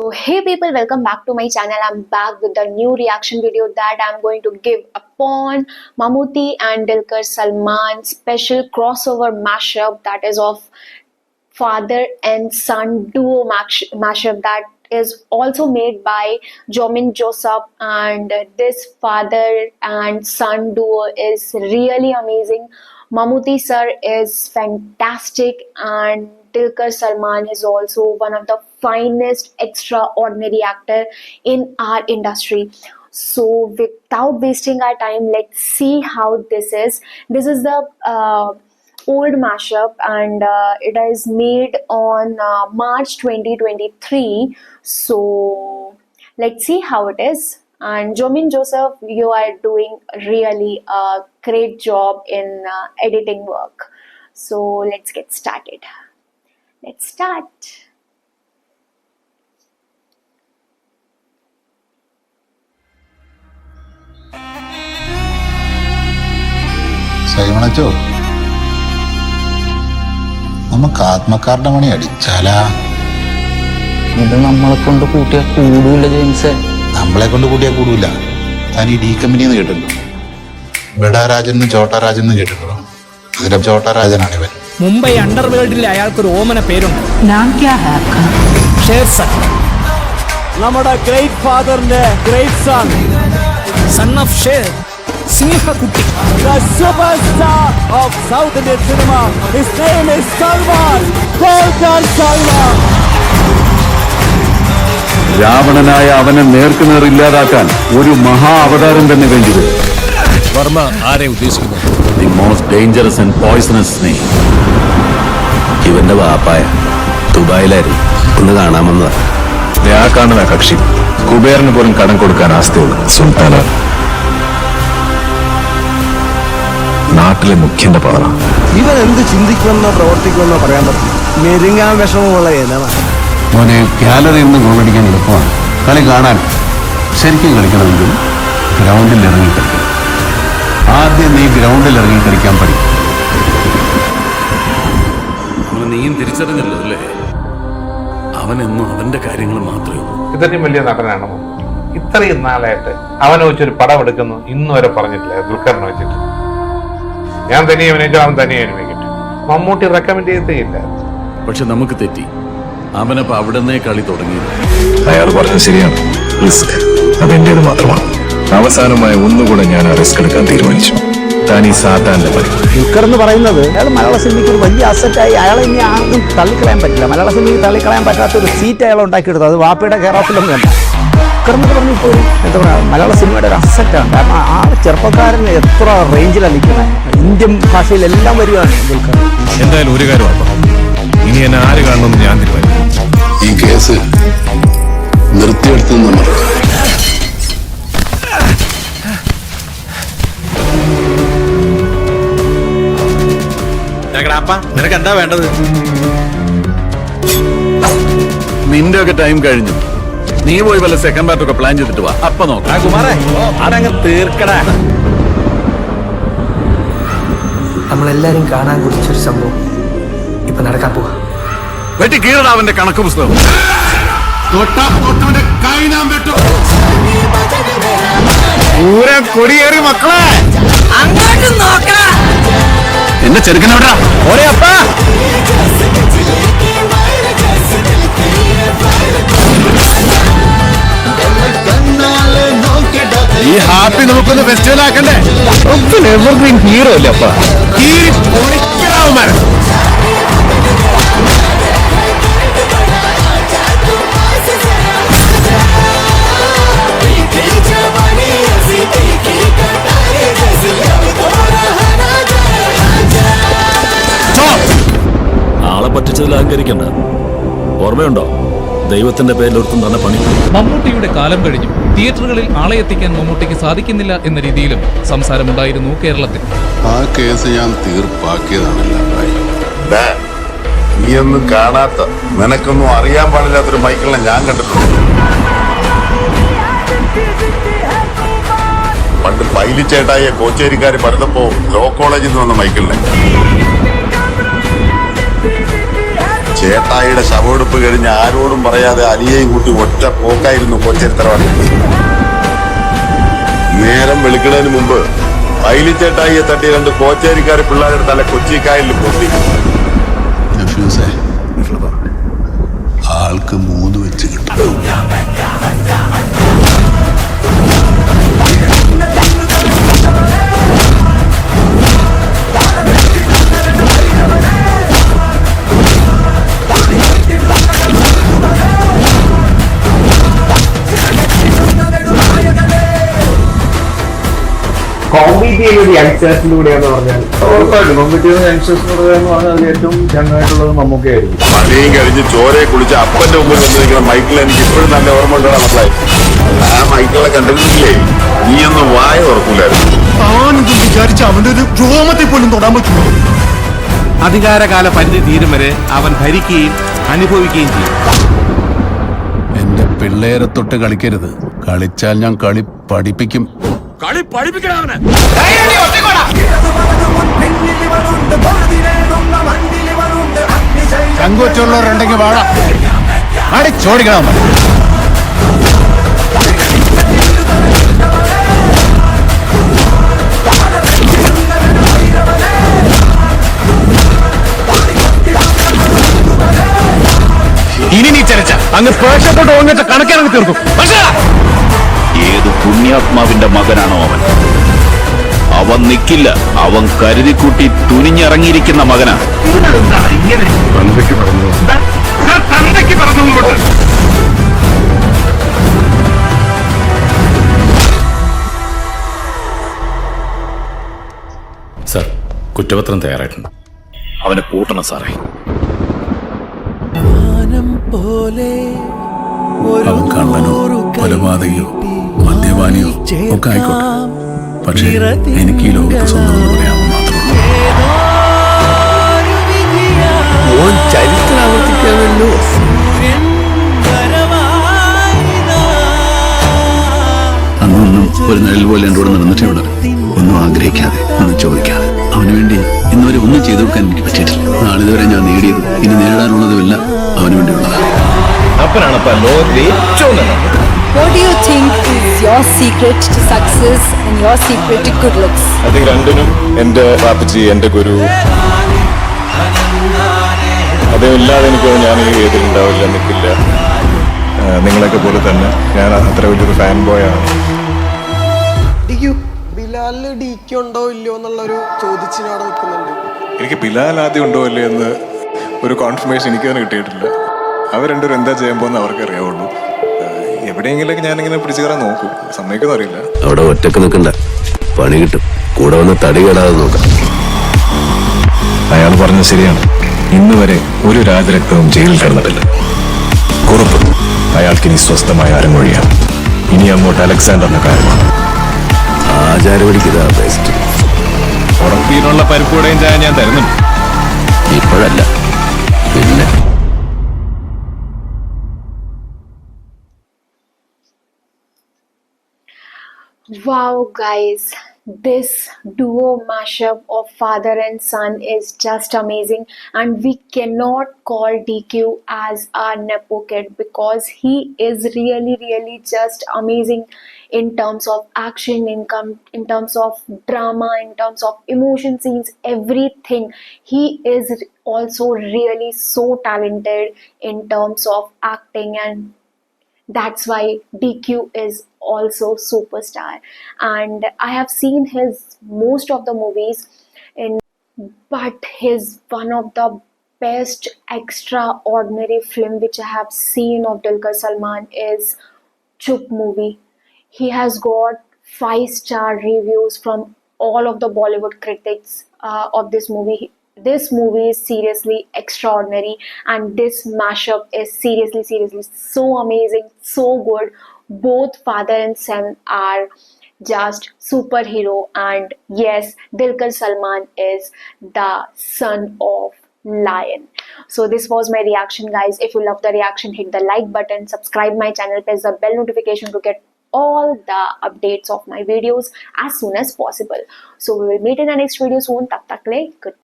So hey people, welcome back to my channel. I'm back with a new reaction video that I'm going to give upon Mammootty and Dulquer Salmaan special crossover mashup, that is of father and son duo mashup that is also made by Jomin Joseph, and this father and son duo is really amazing. Mammootty sir is fantastic and Dulquer Salmaan is also one of the finest extraordinary actor in our industry. So without wasting our time, let's see how this is. This is the old mashup and it is made on March 2023. So let's see how it is. And Jomin Joseph, you are doing really a great job in editing work. So let's get started. Let's start. സൈമണച്ചോ, നമുക്ക് ആത്മക്കാരുടെ മണി അടിച്ചാലാ? ഇത് നമ്മളെ കൊണ്ട് കൂട്ടിയാ കൂടൂല James. നമ്മളെ കൊണ്ട് കൂട്ടിയാ കൂടൂല. താൻ ഈ D കമ്പനിന്ന് കേട്ടിട്ടുണ്ടോ? ബഡാരാജൻ ചോട്ടാരാജൻ കേട്ടിട്ടുണ്ടോ? അതിലെ ചോട്ടാരാജനാണ് ഇവൻ. മുംബൈ അണ്ടർവേൾഡിൽ അയാൾക്കൊരു ഓമന പേരുണ്ട്, ഷേർസൺ. നമ്മുടെ ഗ്രേറ്റ് ഫാദറിന്റെ great son, son of Sher, സിംഹകുട്ടി. the superstar of South Indian cinema. His name is Salman, Dulquer Salmaan. രാവണനായ അവനെ നേർക്കുനേർ ഇല്ലാതാക്കാൻ ഒരു മഹാ അവതാരം തന്നെ വേണ്ടിവരും. വർമ്മ ആരെ ഉദ്ദേശിക്കുന്നു? The most dangerous and poisonous snake. ഇവന്റെ വാപ്പായ ദുബായിലായിരുന്നു, ഒന്ന് കാണാമെന്നതാ. ആ കാണുന്ന കക്ഷി കുബേറിന് പോലും കടം കൊടുക്കാൻ ആസ്തിയുള്ള സുൽത്താനാണ്. നാട്ടിലെ മുഖ്യന്റെ പവറ. ഇവൻ എന്ത് ചിന്തിക്കുമെന്നോ പ്രവർത്തിക്കുമെന്നോ പറയാൻ പറ്റും. മെരുങ്ങാൻ വിഷമമുള്ള ഇനമാണ്. മോനെ, ഗാലറിയിൽ നിന്ന് ഗോളടിക്കാൻ എളുപ്പമാണ്, കളി കാണാൻ. ശരിക്കും കളിക്കണമെങ്കിൽ ഗ്രൗണ്ടിൽ ഇറങ്ങി കളിക്കണം. ആദ്യം നീ ഗ്രൗണ്ടിൽ ഇറങ്ങി കളിക്കാൻ പഠിക്കും. നീയും തിരിച്ചറിഞ്ഞല്ലോ അല്ലേ? അവനെന്നും അവന്റെ കാര്യങ്ങൾ മാത്രമേ ഉള്ളൂ. ഇത്രയും വലിയ നടനാണ് മമ്മൂട്ടി. ഇത്രയും നാളായിട്ട് അവനെ വെച്ചൊരു പടം എടുക്കുന്നു ഇന്ന് വരെ പറഞ്ഞിട്ടില്ല. ദുൽഖറിനെ വെച്ചിട്ട് ഞാൻ തനിയെ അഭിനയിച്ചാൽ അവൻ തനിയെ അഭിനയിക്കട്ടെ. മമ്മൂട്ടി റെക്കമെൻഡ് ചെയ്തേയില്ല. പക്ഷെ നമുക്ക് തെറ്റി. അവനപ്പോ അവിടുന്ന് കളി തുടങ്ങി. അയാൾ പറഞ്ഞത് ശരിയാണ്. റിസ്ക് അതെന്റേത് മാത്രമാണ്. അവസാനമായി ഒന്നുകൂടെ ഞാൻ ആ റിസ്ക് എടുക്കാൻ തീരുമാനിച്ചു. താൻ ഈ സാത്താന്റെ പണി. ദുൽഖർ എന്ന് പറയുന്നത് അയാൾ മലയാള സിനിമയ്ക്ക് ഒരു വലിയ അസറ്റായി. അയാളെ ഇനി ആർക്കും തള്ളിക്കളയാൻ പറ്റില്ല. മലയാള സിനിമയ്ക്ക് തള്ളിക്കളയാൻ പറ്റാത്ത ഒരു സീറ്റ് അയാൾ ഉണ്ടാക്കിയെടുത്തു. അത് വാപ്പയുടെ കെയർ ഓഫിലൊന്നും വേണ്ട. ദുൽഖർ എന്ന് പറഞ്ഞ് ഇപ്പോൾ എന്താ പറയുക, മലയാള സിനിമയുടെ ഒരു അസറ്റാണ്. കാരണം ആ ചെറുപ്പക്കാരൻ എത്ര റേഞ്ചിലാണ് നിൽക്കുന്നത്. ഇന്ത്യൻ ഭാഷയിലെല്ലാം വരികയാണ് ദുൽഖർ. എന്തായാലും ഒരു കാര്യമാണ്, ഇനി എന്നെ ആര് കാണണമെന്ന് ഞാൻ തീരുമാനിക്കും. ഈ കേസ് നിർത്തിയെടുത്തെന്ന് നമ്മൾ നിനക്ക് എന്താ വേണ്ടത്? നിന്റെ ഒക്കെ ടൈം കഴിഞ്ഞു. നീ പോയി വല്ല സെക്കൻഡ് പാർട്ടൊക്കെ പ്ലാൻ ചെയ്തിട്ട് വാ. അപ്പൊ നോക്കാം. കുമാരേ, അതങ്ങ് തീർക്കടാ. നമ്മളെല്ലാരും കാണാൻ കുറിച്ചൊരു സംഭവം ഇപ്പൊ നടക്കാൻ പോവാ. വെട്ടി കീഴടാ അവന്റെ കണക്ക് പുസ്തകം. കൊടിയേറി മക്കളെ, അങ്ങോട്ട് നോക്കടാ. എന്റെ ചെറുക്കനോടാ ഓരേ അപ്പാ. ഈ ഹാപ്പി നമുക്കൊന്ന് ഫെസ്റ്റിവൽ ആക്കണ്ടേ? എവർഗ്രീൻ ഹീറോ അല്ലേ അപ്പ? ആളെ പറ്റിച്ചതിൽ അഹങ്കരിക്കണ്ട. ഓർമ്മയുണ്ടോ ദൈവത്തിന്റെ പേരിലൊരുത്തും തന്നെ പണി? മമ്മൂട്ടിയുടെ കാലം കഴിഞ്ഞു. തിയേറ്ററുകളിൽ ആളെ എത്തിക്കാൻ മമ്മൂട്ടിക്ക് സാധിക്കുന്നില്ല എന്ന രീതിയിലും സംസാരമുണ്ടായിരുന്നു കേരളത്തിൽ. ആ കേസ് ഞാൻ തീർപ്പാക്കിയതാണല്ല. നീയൊന്നും കാണാത്ത, നിനക്കൊന്നും അറിയാൻ പാടില്ലാത്തൊരു മൈക്കിളിനെ ഞാൻ കണ്ടിട്ടുണ്ട്. പണ്ട് പൈലിച്ചേട്ടായ കോച്ചേരിക്കാര് പറഞ്ഞപ്പോ ലോ കോളേജിൽ നിന്ന് വന്ന മൈക്കിളിനെ. ചേട്ടായിയുടെ ശവമെടുപ്പ് കഴിഞ്ഞ് ആരോടും പറയാതെ അലിയെയും കൂട്ടി ഒറ്റ പോക്കായിരുന്നു കോച്ചേരി. നേരം വെളുക്കുന്നതിന് മുമ്പ് അയിലിച്ചേട്ടായിയെ തട്ടിയ 2 കോച്ചേരിക്കാരെ പിള്ളേരുടെ തല കൊച്ചിക്കായലിൽ പൊട്ടി. ആൾക്ക് 3 വെച്ച് കിട്ടും. കോമ്പീറ്റ് ചെയ്യുന്നത് യങ്സ്റ്റേഴ്സിലൂടെയാന്ന് പറഞ്ഞാൽ ഉറപ്പായിട്ടും കോമ്പീറ്റ് ചെയ്യുന്ന യങ്സ്റ്റേഴ്സിലൂടെ എന്ന് പറഞ്ഞാൽ അതിൽ ഏറ്റവും ചങ്ങായിട്ടുള്ളത് മമ്മൂക്കയായിരിക്കും. പണിയും കഴിഞ്ഞ് ചോരയെ കുളിച്ച് അപ്പന്റെ മുമ്പിൽ വന്നിരിക്കുന്ന മൈക്കിൾ എനിക്ക് ഇപ്പോഴും നല്ല ഓർമ്മ ഉണ്ടാണ്. മനസ്സിലായി ആ മൈക്കിളെ കണ്ടിട്ടില്ലേ, നീയൊന്നും വായ തുറക്കൂലായിരുന്നു. വിചാരിച്ച അവന്റെ ഒരു രോമത്തെ പോലും തൊടാൻ പറ്റുമോ? അധികാരകാല പരിധി തീരും വരെ അവൻ ഭരിക്കുകയും അനുഭവിക്കുകയും ചെയ്യും. എന്റെ പിള്ളേരെ തൊട്ട് കളിക്കരുത്. കളിച്ചാൽ ഞാൻ കളി പഠിപ്പിക്കും. കളി പഠിപ്പിക്കണവന്. ചങ്കുവച്ചുള്ളവരുണ്ടെങ്കിൽ വാഴ അടിച്ചോടിക്കണം. ഇനി നീ ചരച്ച അങ്ങ് സ്പേക്ഷത്തോട്ട് ഓങ്ങിട്ട് കണക്കിറങ്ങി തീർക്കും. ഏത് പുണ്യാത്മാവിന്റെ മകനാണോ അവൻ? അവൻ നിൽക്കില്ല. അവൻ കരുതിക്കൂട്ടി തുനിഞ്ഞിറങ്ങിയിരിക്കുന്ന മകനാ. സർ, കുറ്റപത്രം തയ്യാറായിട്ടുണ്ട്. അവനെ പൂട്ടണം സാറേ. അവൻ കള്ളനോ കൊലപാതകയോ മദ്യപാനിയോ ഒക്കെ ആയിക്കോട്ടെ, പക്ഷേ എനിക്ക് ഈ ലോകത്ത് സ്വന്തം എന്ന് പറയാൻ മാത്രമേ ചരിത്രം ആവർത്തിക്കാമല്ലോ. അന്നൊന്നും ഒരു നിഴൽ പോലെ എൻ്റെ കൂടെ നടന്നിട്ടേ ഉള്ളത്. ഒന്നും ആഗ്രഹിക്കാതെ, ഒന്നും ചോദിക്കാതെ. അവന് വേണ്ടി ഇന്നുവരെ ഒന്നും ചെയ്തു കൊടുക്കാൻ എനിക്ക് പറ്റിയിട്ടില്ല. നാളിതുവരെ ഞാൻ നേടിയതും ഇനി നേടാനുള്ളതുമില്ല അവന് വേണ്ടിയുള്ളതാണ്. അപ്പനാണപ്പ ലോകത്തിലെ ഏറ്റവും നല്ലത്. What do you think is your secret to success and your secret to good looks? അത് രണ്ടിനും എന്റെ പാപ്പച്ചി, എന്റെ ഗുരു, അതുമില്ലാതെ എനിക്ക് ഞാൻ ഈ ഏതിലുണ്ടാവില്ല, നിൽക്കില്ല. നിങ്ങളൊക്കെ പോലെ തന്നെ ഞാൻ അത്ര വലിയൊരു ഫാൻ ബോയ് ആണ്. ബിലാലിന് ഡിക്ക് ഉണ്ടോ ഇല്ലയോ എന്നുള്ളൊരു ചോദിച്ചിനോടെ നിൽക്കുന്നുണ്ട്. എനിക്ക് ബിലാൽ ആദ്യം ഉണ്ടോ അല്ലേ എന്ന് ഒരു കോൺഫർമേഷൻ എനിക്ക് തന്നെ കിട്ടിയിട്ടില്ല. അവർ രണ്ടുപേരും എന്താ ചെയ്യാൻ പോകുന്ന അവർക്ക് അറിയാവുള്ളൂ. എവിടെയെങ്കിലൊക്കെ ഞാനിങ്ങനെ പിടിച്ചു കയറാൻ നോക്കും. സമ്മതിക്കുന്ന അറിയില്ല. അവിടെ ഒറ്റക്ക് നിൽക്കണ്ട, പണി കിട്ടും. കൂടെ വന്ന് തടി കേടാതെ നോക്കാം. അയാൾ പറഞ്ഞത് ശരിയാണ്. ഇന്ന് വരെ ഒരു രാജരക്തവും ജയിലിൽ കിടന്നിട്ടില്ല. കുറുപ്പ് അയാൾക്കിനി സ്വസ്ഥമായ അരങ്ങൊഴിയാം. ഇനി അങ്ങോട്ട് അലക്സാണ്ടറിന്റെ കാര്യമാണ്. ആചാരപടിക്കതാ ബെസ്റ്റ്. ഉറപ്പീനുള്ള പരിപ്പൂടെയും ചായ ഞാൻ തരുന്നുണ്ട്. ഇപ്പോഴല്ല, പിന്നെ. Wow, guys, this duo mashup of father and son is just amazing, and we cannot call DQ as a nepo kid because he is really just amazing in terms of action, in terms of drama, in terms of emotion scenes, everything. He is also really so talented in terms of acting, and that's why DQ is also superstar. And I have seen his most of the movies but his one of the best extraordinary film which I have seen of Dulquer Salmaan is Chup movie. He has got 5-star reviews from all of the Bollywood critics of this movie. This movie is seriously extraordinary, and this mashup is seriously so amazing, so good. Both father and son are just superhero, and yes, Dulquer Salmaan is the son of lion. So this was my reaction, guys. If you love the reaction, hit the like button, subscribe my channel, press the bell notification to get all the updates of my videos as soon as possible. So we will meet in the next video soon. Tak tak le, good.